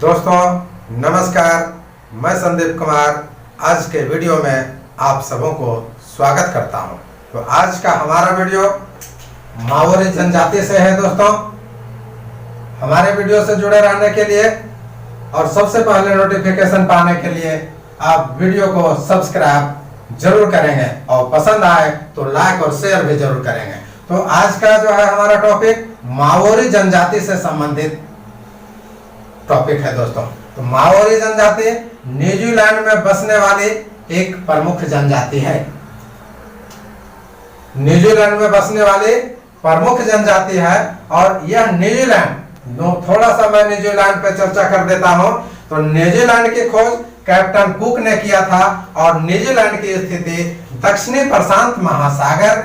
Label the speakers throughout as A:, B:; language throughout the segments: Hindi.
A: दोस्तों नमस्कार, मैं संदीप कुमार आज के वीडियो में आप सबों को स्वागत करता हूं। तो आज का हमारा वीडियो माओरी जनजाति से है। दोस्तों हमारे वीडियो से जुड़े रहने के लिए और सबसे पहले नोटिफिकेशन पाने के लिए आप वीडियो को सब्सक्राइब जरूर करेंगे और पसंद आए तो लाइक और शेयर भी जरूर करेंगे। तो आज का जो है हमारा टॉपिक माओरी जनजाति से संबंधित टॉपिक है। दोस्तों तो माओरी जनजाति न्यूजीलैंड में बसने वाली एक प्रमुख जनजाति है। न्यूजीलैंड में बसने वाली प्रमुख जनजाति है और यह न्यूजीलैंड थोड़ा सा मैं न्यूजीलैंड पे चर्चा कर देता हूं। तो न्यूजीलैंड की खोज कैप्टन कुक ने किया था और न्यूजीलैंड की स्थिति दक्षिणी प्रशांत महासागर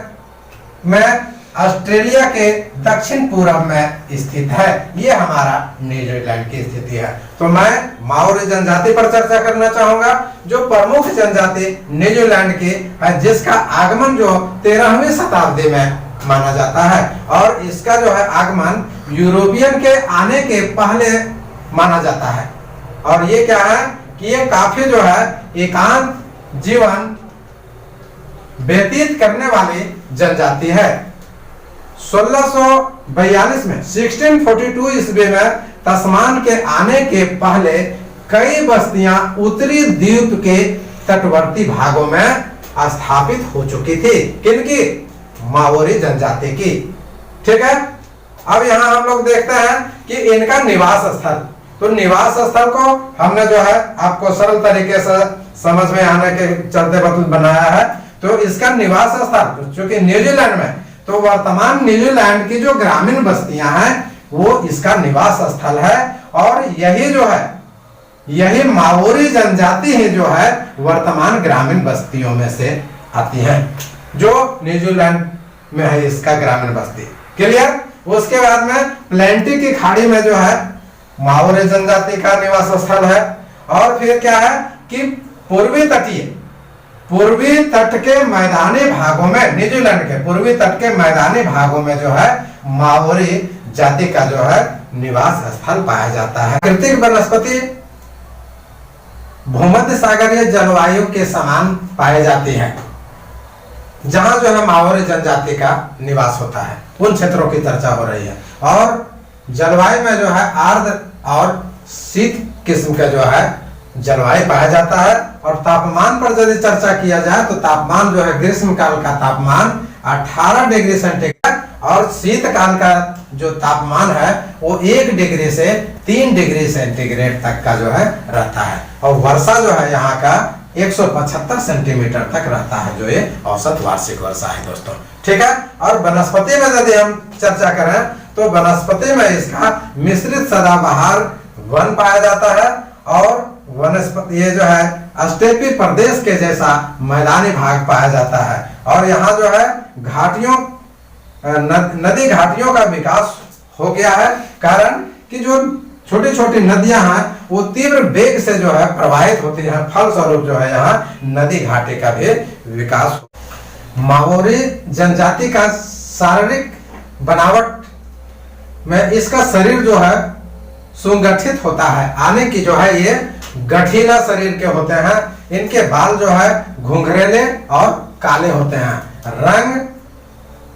A: में ऑस्ट्रेलिया के दक्षिण पूर्व में स्थित है। ये हमारा न्यूजीलैंड की स्थिति है। तो मैं माओरी जनजाति पर चर्चा करना चाहूंगा जो प्रमुख जनजाति न्यूजीलैंड की है, जिसका आगमन जो 13वीं शताब्दी में माना जाता है और इसका जो है आगमन यूरोपियन के आने के पहले माना जाता है। और ये क्या है कि ये काफी जो है एकांत जीवन व्यतीत करने वाली जनजाति है। 1642 में 1642 ईस्वी में तस्मान के आने के पहले कई बस्तियां उत्तरी द्वीप के तटवर्ती भागों में स्थापित हो चुकी थी। किनकी? माओरी जनजाति की। ठीक है, अब यहाँ हम लोग देखते हैं कि इनका निवास स्थल, तो निवास स्थल को हमने जो है आपको सरल तरीके से समझ में आने के चलते बनाया है। तो इसका निवास स्थल चूंकि न्यूजीलैंड में, तो वर्तमान न्यूजीलैंड की जो ग्रामीण बस्तियां हैं वो इसका निवास स्थल है और यही जो है यही माओरी जनजाति ही जो है वर्तमान ग्रामीण बस्तियों में से आती है, जो न्यूजीलैंड में है इसका ग्रामीण बस्ती। क्लियर? उसके बाद में प्लेंटी की खाड़ी में जो है माओरी जनजाति का निवास स्थल है। और फिर क्या है कि पूर्वी तट के मैदानी भागों में, न्यूजीलैंड के पूर्वी तट के मैदानी भागों में जो है माओरी जाति का जो है निवास स्थल पाया जाता है। प्राकृतिक वनस्पति भूमध्य सागरीय जलवायु के समान पाई जाती है। जहां जो है माओरी जनजाति का निवास होता है उन क्षेत्रों की चर्चा हो रही है। और जलवायु में जो है आर्द्र और शीत किस्म का जो है जलवायु पाया जाता है। और तापमान पर यदि चर्चा किया जाए तो तापमान जो है ग्रीष्म काल का तापमान 18 डिग्री सेंटीग्रेड और शीतकाल का जो तापमान है वो 1 डिग्री से 3 डिग्री सेंटीग्रेड तक का जो है रहता है। और वर्षा जो है यहाँ का 175 सेंटीमीटर तक रहता है, जो ये औसत वार्षिक वर्षा है। दोस्तों ठीक है। और वनस्पति में यदि हम चर्चा करें तो वनस्पति में इसका मिश्रित सदाबहार वन पाया जाता है और वनस्पति ये जो है स्टेपी प्रदेश के जैसा मैदानी भाग पाया जाता है। और यहाँ जो है घाटियों नदी घाटियों का विकास हो गया है, कारण कि जो छोटी छोटी नदियां हैं वो तीव्र वेग से जो है प्रवाहित होती हैं, फलस्वरूप जो है यहाँ नदी घाटी का भी विकास। माओरी जनजाति का शारीरिक बनावट में इसका शरीर जो है सुगठित होता है, आने की जो है ये गठीला शरीर के होते हैं। इनके बाल जो है घुंघरेले और काले होते हैं। रंग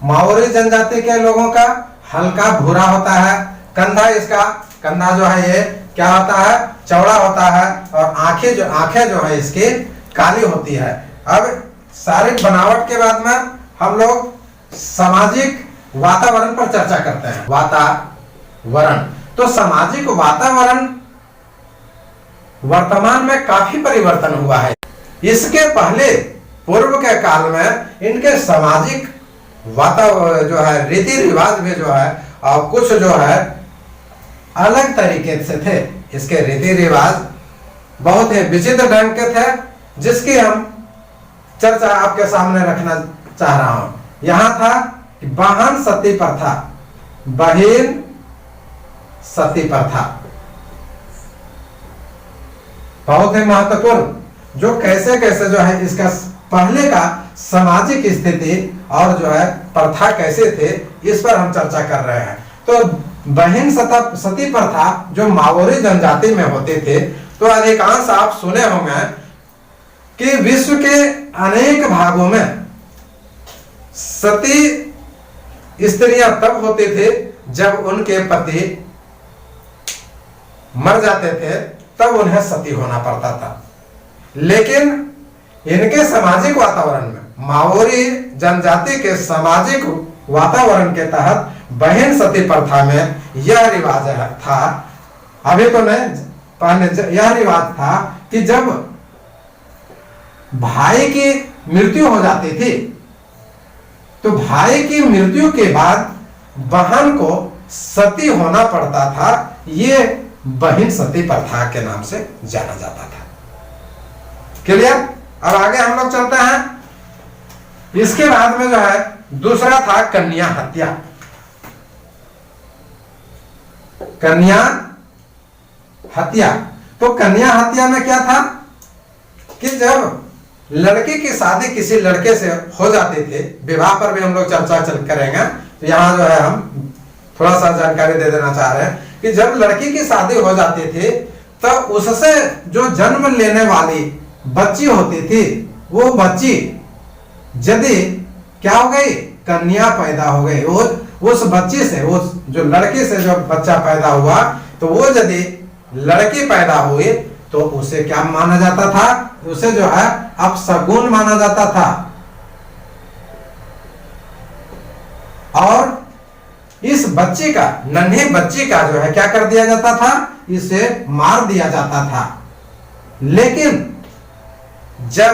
A: माओरी जनजाति के लोगों का हल्का भूरा होता है। कंधा जो है ये क्या होता है? चौड़ा होता है। और आंखें जो है इसकी काली होती है। अब शारीरिक बनावट के बाद में हम लोग सामाजिक वातावरण पर चर्चा करते हैं। वातावरण, तो सामाजिक वातावरण वर्तमान में काफी परिवर्तन हुआ है। इसके पहले पूर्व के काल में इनके सामाजिक वातावरण जो है रीति रिवाज में जो है और कुछ जो है अलग तरीके से थे। इसके रीति रिवाज बहुत ही विचित्र ढंग के थे, जिसकी हम चर्चा आपके सामने रखना चाह रहा हूं। यहां था कि बहन सती प्रथा, बहिन सती प्रथा बहुत ही महत्वपूर्ण, जो कैसे कैसे जो है इसका पहले का सामाजिक स्थिति और जो है प्रथा कैसे थे, इस पर हम चर्चा कर रहे हैं। तो बहन सती प्रथा जो माओरी जनजाति में होते थे, तो अधिकांश आप सुने होंगे कि विश्व के अनेक भागों में सती स्त्रियां तब होते थे जब उनके पति मर जाते थे, तब उन्हें सती होना पड़ता था। लेकिन इनके सामाजिक वातावरण में, माओरी जनजाति के सामाजिक वातावरण के तहत बहन सती प्रथा में यह रिवाज था, अभी तो नहीं, पहले यह रिवाज था कि जब भाई की मृत्यु हो जाती थी तो भाई की मृत्यु के बाद बहन को सती होना पड़ता था। ये बहन सती प्रथा के नाम से जाना जाता था। क्लियर? अब आगे हम लोग चलते हैं। इसके बाद में जो है दूसरा था कन्या हत्या। कन्या हत्या, तो कन्या हत्या में क्या था कि जब लड़की की शादी किसी लड़के से हो जाती थी, विवाह पर भी हम लोग चर्चा करेंगे, तो यहाँ जो है हम थोड़ा सा जानकारी दे देना चाह रहे हैं कि जब लड़की की शादी हो जाती थी तो उससे जो जन्म लेने वाली बच्ची होती थी, वो बच्ची यदि क्या हो गई, कन्या पैदा हो गई, वो उस बच्ची से, वो जो लड़की से जो बच्चा पैदा हुआ, तो वो यदि लड़की पैदा हुई तो उसे क्या माना जाता था, उसे जो है अपशगुन माना जाता था। और इस बच्ची का, नन्ही बच्ची का जो है क्या कर दिया जाता था, इसे मार दिया जाता था। लेकिन जब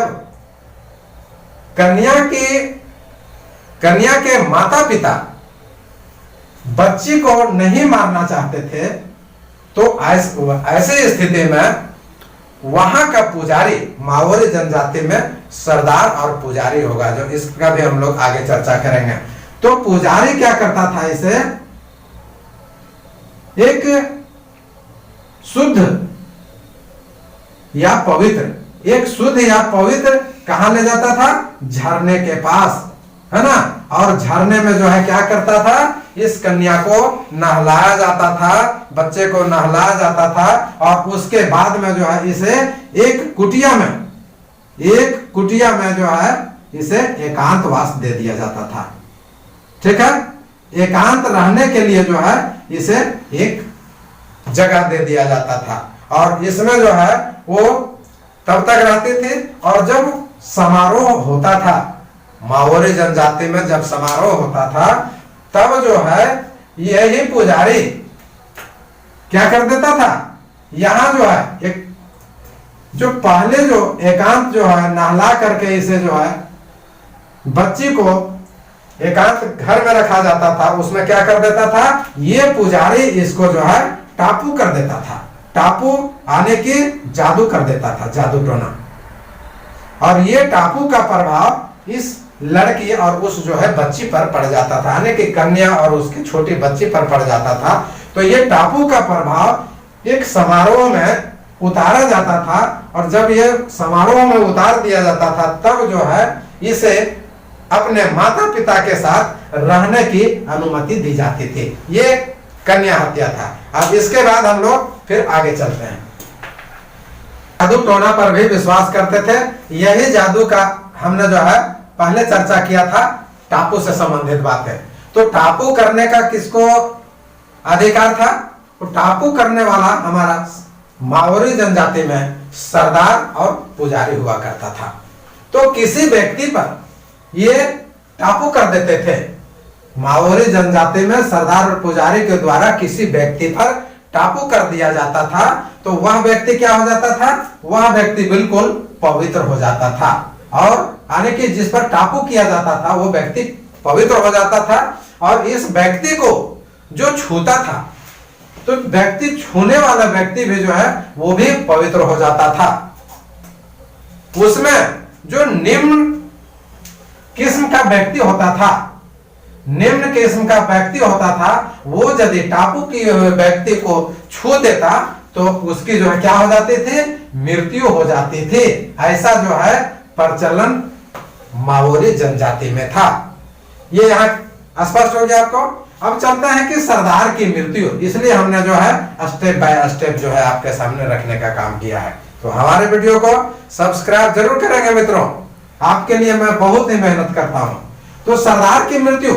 A: कन्या के माता पिता बच्ची को नहीं मारना चाहते थे, तो ऐसे स्थिति में वहां का पुजारी, माओरी जनजाति में सरदार और पुजारी होगा, जो इसका भी हम लोग आगे चर्चा करेंगे। तो पुजारी क्या करता था, इसे एक शुद्ध या पवित्र कहां ले जाता था, झरने के पास, है ना। और झरने में जो है क्या करता था, इस कन्या को नहलाया जाता था, बच्चे को नहलाया जाता था, और उसके बाद में जो है इसे एक कुटिया में जो है इसे एकांतवास दे दिया जाता था। ठीक है, एकांत रहने के लिए जो है इसे एक जगह दे दिया जाता था, और इसमें जो है वो तब तक रहती थी। और जब समारोह होता था, माओरी जनजाति में जब समारोह होता था, तब जो है यही पुजारी क्या कर देता था, यहां जो है एक जो पहले जो एकांत जो है नहला करके इसे जो है बच्ची को एकांत घर में रखा जाता था, उसमें क्या कर देता था, ये पुजारी इसको जो है टापू कर देता था, टापू आने की जादू कर देता था, जादू टोना। और ये टापू का प्रभाव इस लड़की और उस जो है बच्ची पर पड़ जाता था, यानी कि कन्या और उसकी छोटी बच्ची पर पड़ जाता था। तो ये टापू का प्रभाव एक समारोह में उतारा जाता था, और जब ये समारोह में उतार दिया जाता था, तब जो है इसे अपने माता पिता के साथ रहने की अनुमति दी जाती थी। ये कन्या हत्या था। अब इसके बाद हम लोग फिर आगे चलते हैं। जादू टोना पर भी विश्वास करते थे। यही जादू का हमने जो है पहले चर्चा किया था, टापू से संबंधित बात है। तो टापू करने का किसको अधिकार था, तो टापू करने वाला हमारा माओरी जनजाति में सरदार और पुजारी हुआ करता था। तो किसी व्यक्ति पर ये टापू कर देते थे, माओरी जनजाति में सरदार और पुजारी के द्वारा किसी व्यक्ति पर टापू कर दिया जाता था, तो वह व्यक्ति क्या हो जाता था, वह व्यक्ति बिल्कुल पवित्र हो जाता था। और यानी कि जिस पर टापू किया जाता था वो व्यक्ति पवित्र हो जाता था, और इस व्यक्ति को जो छूता था, तो व्यक्ति छूने वाला व्यक्ति भी जो है वो भी पवित्र हो जाता था। उसमें जो निम्न किस्म का व्यक्ति होता था, निम्न किस्म का व्यक्ति होता था, वो यदि टापू किए हुए व्यक्ति को छू देता तो उसकी जो है क्या हो जाती थी, मृत्यु हो जाती थी। ऐसा जो है प्रचलन माओरी जनजाति में था। ये यहाँ स्पष्ट हो गया आपको। अब चलते हैं कि सरदार की मृत्यु, इसलिए हमने जो है स्टेप बाय स्टेप जो है आपके सामने रखने का काम किया है। तो हमारे वीडियो को सब्सक्राइब जरूर करेंगे मित्रों, आपके लिए मैं बहुत ही मेहनत करता हूं। तो सरदार की मृत्यु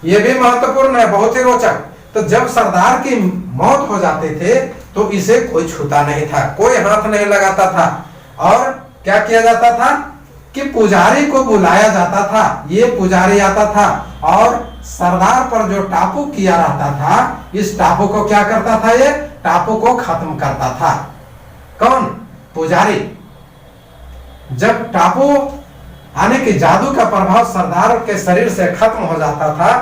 A: ये भी महत्वपूर्ण है, बहुत ही रोचक। तो जब सरदार की मौत हो जाते थे तो इसे कोई छूता नहीं था, कोई हाथ नहीं लगाता था, और क्या किया जाता था कि पुजारी को बुलाया जाता था। ये पुजारी आता था और सरदार पर जो टापू किया रहता था, इस टापू को क्या करता था, ये टापू को खत्म करता था। कौन? पुजारी। जब टापू आने के जादू का प्रभाव सरदार के शरीर से खत्म हो जाता था,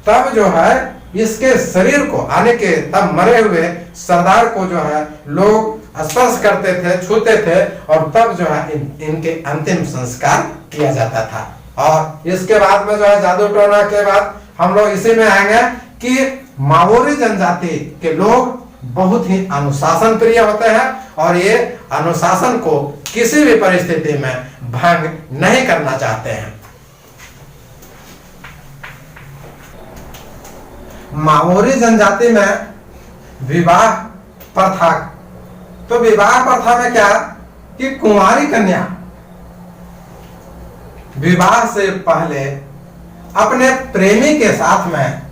A: तब जो है इसके शरीर को आने के, तब मरे हुए सरदार को जो है लोग स्पर्श करते थे, छूते थे, और तब जो है इनके अंतिम संस्कार किया जाता था। और इसके बाद में जो है जादू टोना के बाद हम लोग इसी में आएंगे कि माओरी जनजाति के लोग बहुत ही अनुशासन प्रिय होते हैं, और ये अनुशासन को किसी भी परिस्थिति में भंग नहीं करना चाहते हैं। माओरी जनजाति में विवाह प्रथा, तो विवाह प्रथा में क्या कि कुंवारी कन्या विवाह से पहले अपने प्रेमी के साथ में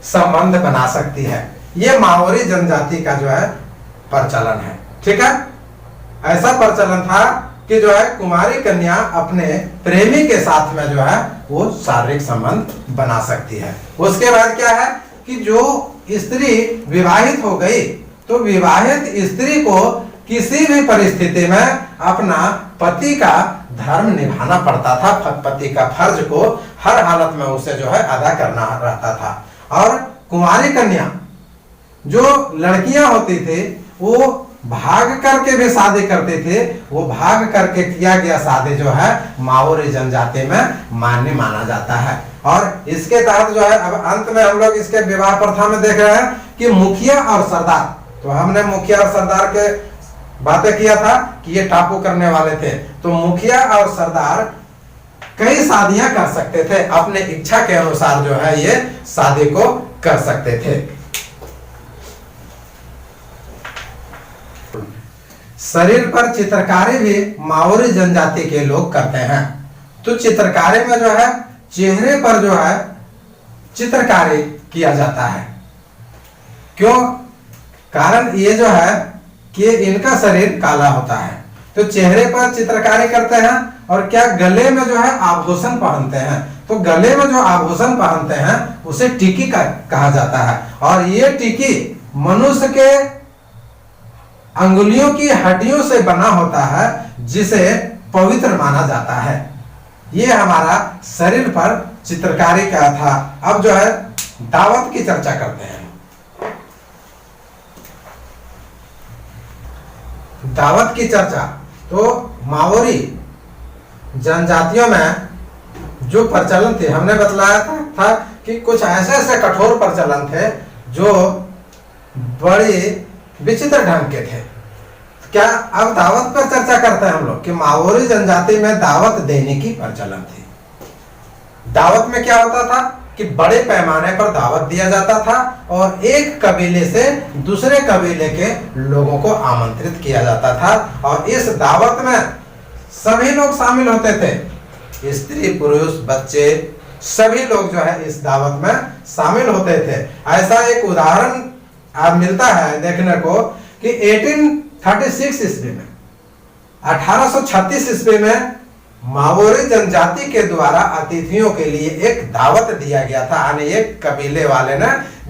A: संबंध बना सकती है। यह माओरी जनजाति का जो है प्रचलन है, ठीक है। ऐसा प्रचलन था कि जो है कुमारी कन्या अपने प्रेमी के साथ में जो है वो शारीरिक संबंध बना सकती है। उसके बाद क्या है कि जो स्त्री विवाहित हो गई, तो विवाहित स्त्री को किसी भी परिस्थिति में अपना पति का धर्म निभाना पड़ता था, पति का फर्ज को हर हालत में उसे जो है अदा करना रहता था। और कुमारी कन्या जो लड़कियां होती थी वो भाग करके भी शादी करते थे, वो भाग करके किया गया शादी जो है माओरी जनजाति में मान्य माना जाता है। और इसके तहत जो है अब अंत में हम लोग इसके विवाह प्रथा में देख रहे हैं कि मुखिया और सरदार, तो हमने मुखिया और सरदार के बातें किया था कि ये टापू करने वाले थे, तो मुखिया और सरदार कई शादियां कर सकते थे, अपने इच्छा के अनुसार जो है ये शादी को कर सकते थे। शरीर पर चित्रकारी भी माओरी जनजाति के लोग करते हैं। तो चित्रकारी में जो है चेहरे पर जो है चित्रकारी किया जाता है। क्यों? कारण ये जो है कि इनका शरीर काला होता है, तो चेहरे पर चित्रकारी करते हैं। और क्या गले में जो है आभूषण पहनते हैं, तो गले में जो आभूषण पहनते हैं उसे टीकी का कहा जाता है। और ये टीकी मनुष्य के अंगुलियों की हड्डियों से बना होता है, जिसे पवित्र माना जाता है। ये हमारा शरीर पर चित्रकारी का था। अब जो है दावत की चर्चा करते हैं। दावत की चर्चा, तो माओरी जनजातियों में जो प्रचलन थे, हमने बतलाया था कि कुछ ऐसे ऐसे कठोर प्रचलन थे जो बड़े विचित्र ढंग के थे। क्या अब दावत पर चर्चा करते हैं हम लोग कि माओरी जनजाति में दावत देने की प्रचलन थी। दावत में क्या होता था कि बड़े पैमाने पर दावत दिया जाता था और एक कबीले से दूसरे कबीले के लोगों को आमंत्रित किया जाता था, और इस दावत में सभी लोग शामिल होते थे, स्त्री पुरुष बच्चे सभी लोग जो है इस दावत में शामिल होते थे। ऐसा एक उदाहरण अब मिलता है देखने को कि 1836 ईस्वी में 1836 ईस्वी में माओरी जनजाति के द्वारा अतिथियों के लिए एक दावत दिया गया था। यानी एक कबीले वाले ने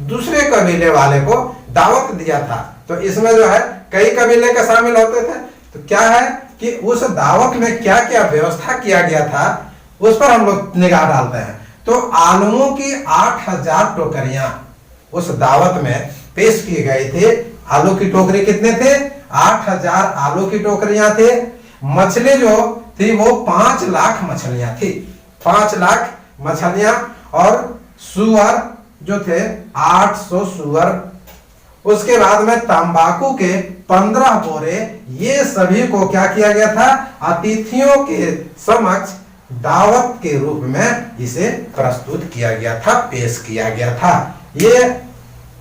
A: दूसरे कबीले वाले को दावत दिया था। तो इसमें जो है कई कबीले के शामिल होते थे। तो क्या है कि उस दावत में क्या क्या व्यवस्था किया गया था उस पर हम लोग निगाह डालते हैं। तो आलूओं की 8000 टोकरियां उस दावत में पेश की गई थी। आलू की टोकरी कितने थे? 8000 आलू की टोकरियां थे। मछली जो थी वो 5 लाख मछलियां थी, 5 लाख मछलियां। और सुअर जो थे 800 सुअर। उसके बाद में तंबाकू के 15 बोरे। ये सभी को क्या किया गया था? अतिथियों के समक्ष दावत के रूप में इसे प्रस्तुत किया गया था, पेश किया गया था। ये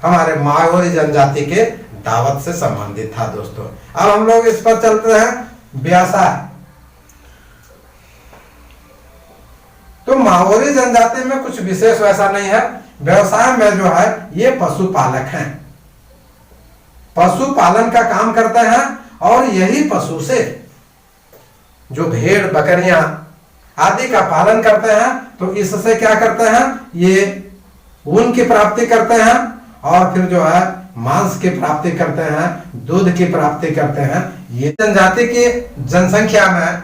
A: हमारे माओरी जनजाति के दावत से संबंधित था दोस्तों। अब हम लोग इस पर चलते हैं व्यवसाय। तो माओरी जनजाति में कुछ विशेष वैसा नहीं है। व्यवसाय में जो है ये पशुपालक हैं, पशुपालन का काम करते हैं और यही पशु से जो भेड़ बकरियां आदि का पालन करते हैं, तो इससे क्या करते हैं, ये ऊन की प्राप्ति करते हैं और फिर जो है मांस की प्राप्ति करते हैं, दूध की प्राप्ति करते हैं। ये जनजाति की जनसंख्या में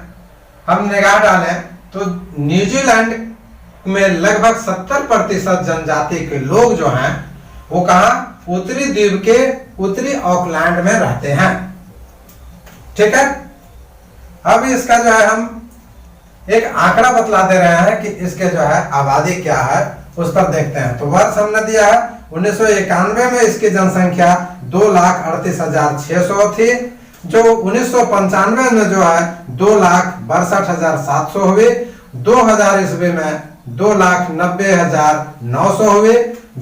A: हम निगाह डालें तो न्यूजीलैंड में लगभग 70% जनजाति के लोग जो हैं वो कहा, उत्तरी द्वीप के उत्तरी ऑकलैंड में रहते हैं। ठीक है, अब इसका जो है हम एक आंकड़ा बतला दे रहे हैं कि इसके जो है आबादी क्या है, उस पर देखते हैं। तो वर्ष हमने दिया है 1991 में इसकी जनसंख्या 2,38,600 थी, जो 1995 में जो है 2,62,700 हुई, 2000 ईस्वी में 2,90,900 हुई,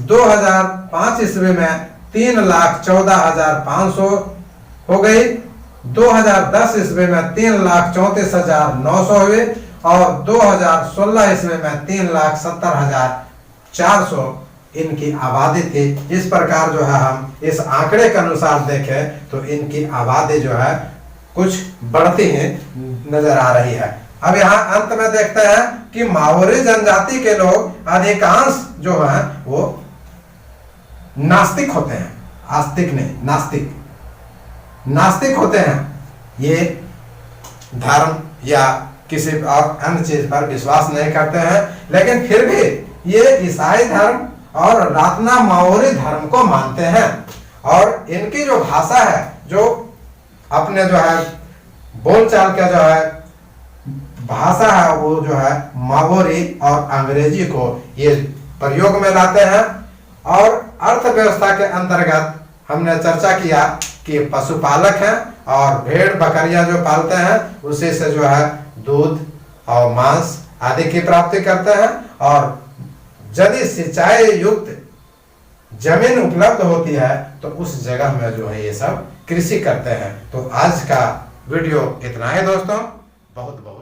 A: 2005 ईस्वी में 3,14,500 हो गई, 2010 ईस्वी में 3,34,900 हुई और 2016 ईस्वी में 3,70,400 इनकी आबादी थी। इस प्रकार जो है हम इस आंकड़े के अनुसार देखें तो इनकी आबादी जो है कुछ बढ़ती है नजर आ रही है। अब यहाँ अंत में देखते हैं कि माओरी जनजाति के लोग अधिकांश जो है वो नास्तिक होते हैं, आस्तिक नहीं, नास्तिक होते हैं। ये धर्म या किसी और अन्य चीज पर विश्वास नहीं करते हैं, लेकिन फिर भी ये ईसाई धर्म और रातना माओरी धर्म को मानते हैं। और इनकी जो भाषा है, जो अपने जो है बोलचाल का जो है भाषा है, वो जो है माओरी और अंग्रेजी को ये प्रयोग में लाते हैं। और अर्थव्यवस्था के अंतर्गत हमने चर्चा किया कि पशुपालक हैं और भेड़ बकरियां जो पालते हैं उसी से जो है दूध और मांस आदि की प्राप्ति करते हैं। और यदि सिंचाई युक्त जमीन उपलब्ध होती है तो उस जगह में जो है ये सब कृषि करते हैं। तो आज का वीडियो इतना ही दोस्तों, बहुत बहुत